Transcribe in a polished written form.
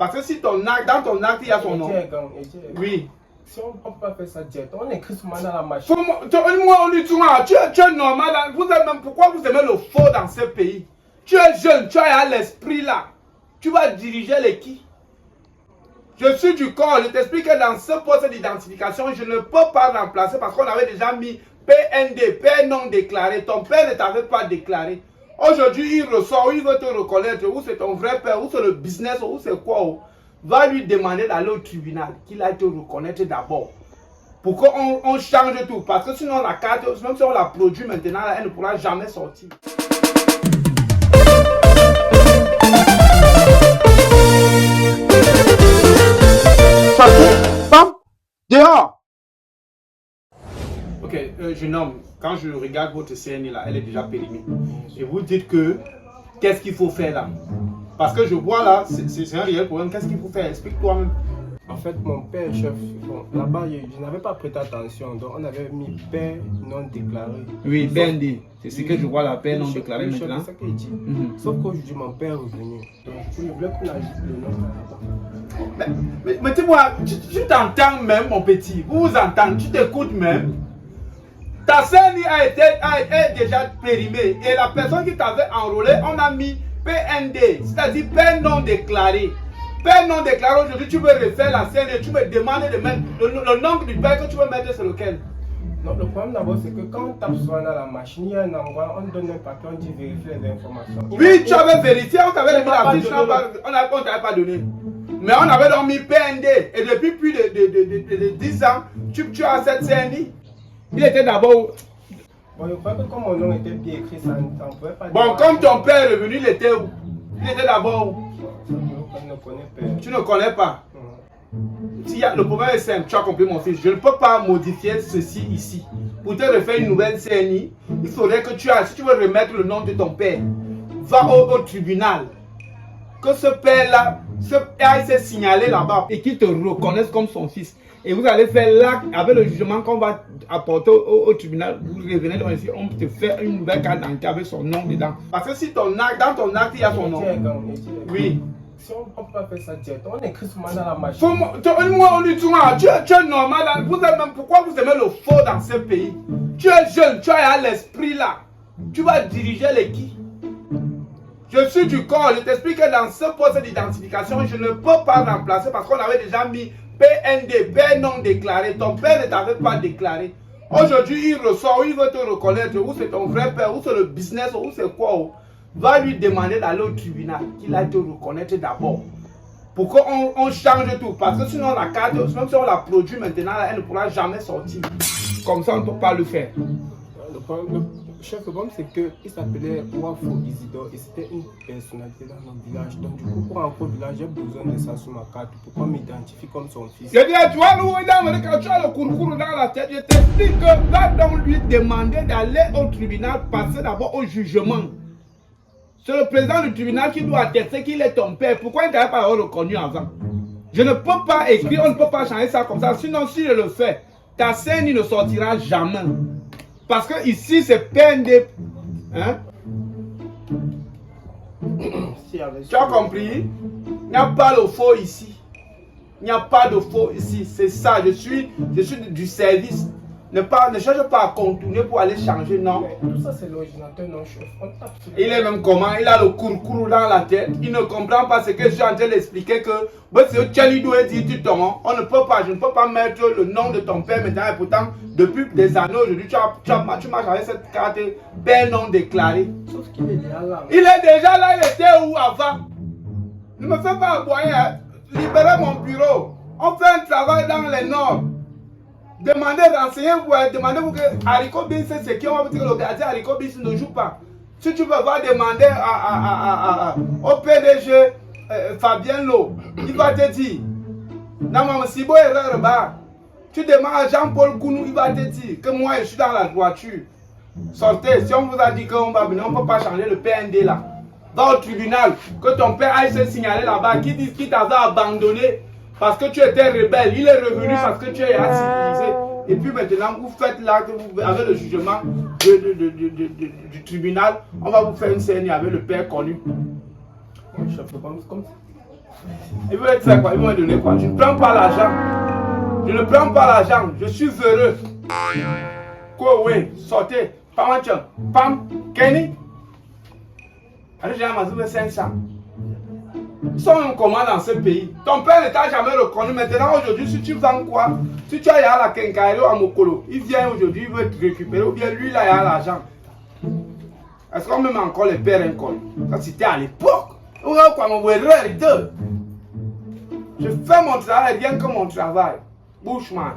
Parce que si ton acte, dans ton acte, il y a son nom. Oui. Si on ne peut pas faire ça direct, on écrit souvent dans la machine. Moi, on lui dit, tu es normal. Pourquoi vous aimez le faux dans ce pays? Tu es jeune, tu as l'esprit là. Tu vas diriger l'équipe. Je suis du corps. Je t'explique que dans ce poste d'identification, je ne peux pas remplacer parce qu'on avait déjà mis PND, père non déclaré. Ton père ne t'avait pas déclaré. Aujourd'hui, il ressort, il veut te reconnaître. Ou c'est ton vrai père, ou c'est le business, ou c'est quoi. Va lui demander d'aller au tribunal, qu'il aille te reconnaître d'abord. Pour qu'on change tout. Parce que sinon, la carte, même si on la produit maintenant, elle ne pourra jamais sortir. Bam, dehors. Ok, jeune homme, quand je regarde votre CNI là, elle est déjà périmée. Et vous dites que, qu'est-ce qu'il faut faire là? Parce que je vois là, c'est un réel problème. Qu'est-ce qu'il faut faire? Explique-toi même. En fait, mon père, chef, bon, là-bas, je n'avais pas prêté attention. Donc, on avait mis père non déclaré. Oui, BND. C'est ce que je vois là, père non déclaré maintenant. C'est ça qu'il dit. Sauf qu'aujourd'hui, mon père est revenu. Donc, je voulais qu'on ajoute le nom. Mais dis-moi, tu t'entends même, mon petit. Vous vous entendez, tu t'écoutes même. Ta CNI est déjà périmée. Et la personne qui t'avait enrôlé, on a mis PND, c'est-à-dire père non déclaré. Père non déclaré, aujourd'hui tu veux refaire la scène et tu me demandes de mettre le nom du père que tu veux mettre, c'est lequel? Non, le problème d'abord c'est que quand on tape souvent dans la machine, il y a un endroit, on donne un papier, on dit vérifier les informations. Oui, tu avais vérifié, on t'avait donné la fiche, on t'avait pas donné. Mais on avait donc mis PND et depuis plus de 10 ans, tu as cette CNI. Il était d'abord. Bon, je crois que comme mon nom était bien écrit, ça ne pouvait pas. Bon, comme ton père est revenu, il était où? Il était d'abord où? Tu ne connais pas. Le problème est simple, tu as compris mon fils. Je ne peux pas modifier ceci ici. Pour te refaire une nouvelle CNI, il faudrait que si tu veux remettre le nom de ton père, va au tribunal. Que ce père-là, s'est signalé là-bas et qu'il te reconnaisse comme son fils. Et vous allez faire l'acte avec le jugement qu'on va apporter au tribunal. Vous revenez devant ici, on te fait une nouvelle carte d'identité avec son nom dedans. Parce que si dans ton acte, il y a son nom. Oui. Si on ne peut pas faire ça direct, on écrit souvent dans la machine. Moi, on lui dit, tu es normal. Pourquoi vous aimez le faux dans ce pays? Tu es jeune, tu as l'esprit là. Tu vas diriger l'équipe. Je suis du corps. Je t'explique que dans ce poste d'identification, je ne peux pas remplacer parce qu'on avait déjà mis PND, père non déclaré. Ton père ne t'avait pas déclaré. Aujourd'hui, il ressort, il veut te reconnaître. Ou c'est ton vrai père, ou c'est le business, ou c'est quoi. Va lui demander d'aller au tribunal, qu'il aille te reconnaître d'abord. Pour qu'on change tout. Parce que sinon, la carte, même si on la produit maintenant, elle ne pourra jamais sortir. Comme ça, on ne peut pas le faire. Le problème, c'est qu'il s'appelait Wafo Isidore et c'était une personnalité dans mon village. Donc, du coup, pour entrer au village, j'ai besoin de ça sur ma carte pour qu'on m'identifie comme son fils. Je dis, tu vois, quand tu as le courcourt dans la tête, je t'explique que va donc lui demander d'aller au tribunal, passer d'abord au jugement. C'est le président du tribunal qui doit attester qu'il est ton père. Pourquoi il ne t'avait pas reconnu avant? Je ne peux pas écrire, on ne peut pas changer ça comme ça. Sinon, si je le fais, ta CNI ne sortira jamais. Parce que ici, c'est PND. Hein? Tu as compris? Il n'y a pas de faux ici. Il n'y a pas de faux ici. C'est ça. Je suis du service. Ne cherche pas à contourner pour aller changer, non. Mais tout ça, c'est l'ordinateur, non, chef. Il est même comment? Il a le courcourt dans la tête. Il ne comprend pas ce que je suis en train d'expliquer que on ne peut pas, je ne peux pas mettre le nom de ton père maintenant. Et pourtant, depuis des années aujourd'hui, tu m'as changé cette carte père non déclaré. Sauf qu'il est déjà là. Il est déjà là, il était où avant? Ne me fais pas aboyer, hein. Libérez mon bureau. On fait un travail dans les normes. Demandez, renseignez-vous, demandez-vous que Haricot Bis, c'est ce qui on va vous dire que le gardien Haricot Bis ne joue pas. Si tu veux, va demander au PDG Fabien Lo, il va te dire. Tu demandes à Jean-Paul Kounou, il va te dire que moi je suis dans la voiture. Sortez, si on vous a dit qu'on va venir, on ne peut pas changer le PND là. Va au tribunal, que ton père aille se signaler là-bas, qui dit qu'il t'avait abandonné. Parce que tu étais rebelle, il est revenu parce que tu es civilisé. Et puis maintenant, vous faites là, avec le jugement du tribunal, on va vous faire une CNI avec le père connu. Ils veulent faire quoi? Ils vont me donner quoi? Je ne prends pas l'argent. Je ne prends pas l'argent. Je suis heureux. Go away. Sortez. Pam, pam, Kenny. Allez, j'ai un 500. Ils sont même comment dans ce pays? Ton père ne t'a jamais reconnu. Maintenant, aujourd'hui, si tu vends quoi? Si tu as la Kenkaïro à Mokolo, il vient aujourd'hui, il veut te récupérer. Ou bien lui, là, il a l'argent. Est-ce qu'on même encore les pères inconnus? Ça, c'était à l'époque. Je fais mon travail, rien que mon travail. Bushman.